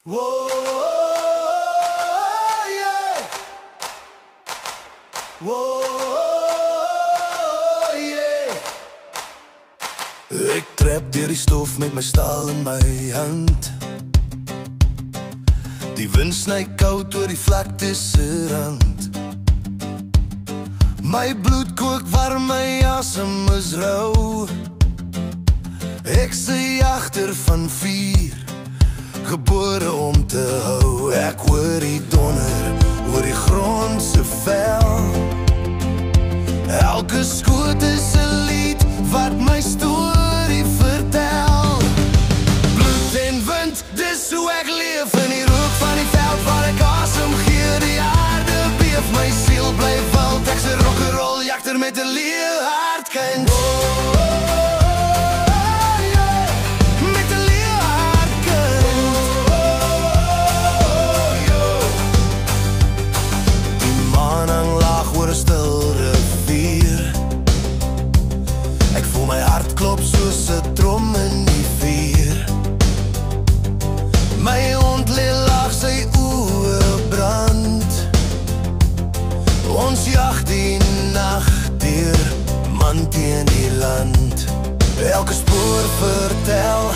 Whoa, yeah. Whoa, yeah. Ek trap deur die stof met my staal in my hand. Die wind sny koud oor die vlakte se rand. My bloed kook warm, my asem is rou. Ek se jagter van vuur, gebore om te hou. Ek hoor die donder oor die grond se vel. Elke skoot is 'n lied wat my storie vertel. Bloed en wind, dis hoe ek leef. In die rook van die veld waar ek asem gee. Die aarde beef, my siel bly wild. Ek se rock'n'roll jagter met 'n leeu hartkind. Klop soos 'n trom in die vuur. My hond lê lag, sy oë brand. Ons jag die nag deur, man teen die land. Elke spoor vertel,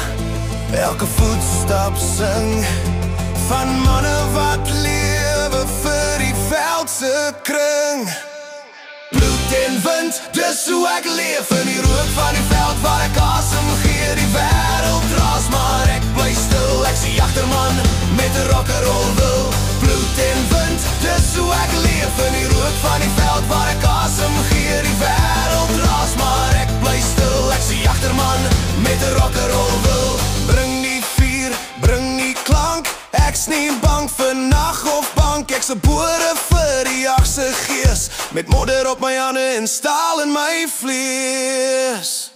elke voetstap sing, van manne wat lewe vir die veld se kring. Bloed en wind, dis hoe ek leef. In die rook van die veld waar ek asem gee. Die wêreld raas, maar ek bly stil. Ek se jagterman met 'n rock'n'roll wil. Bloed en wind, dis hoe ek leef. In die rook van die veld waar ek asem gee. Die wêreld raas, maar ek bly stil. Ek se jagterman met 'n rock'n'roll wil. Bring die vuur, bring die klank. Ek's nie bang vir nag of bank. Ek's gebore vir die jag se gees, met modder op my hande en staal in my vlees.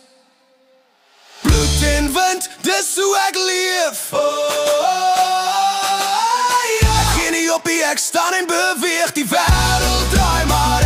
Bloed en wind, dis hoe ek leef. Yeah. Ek gee nie op nie, ek staan en beweeg. Die wêreld draai, maar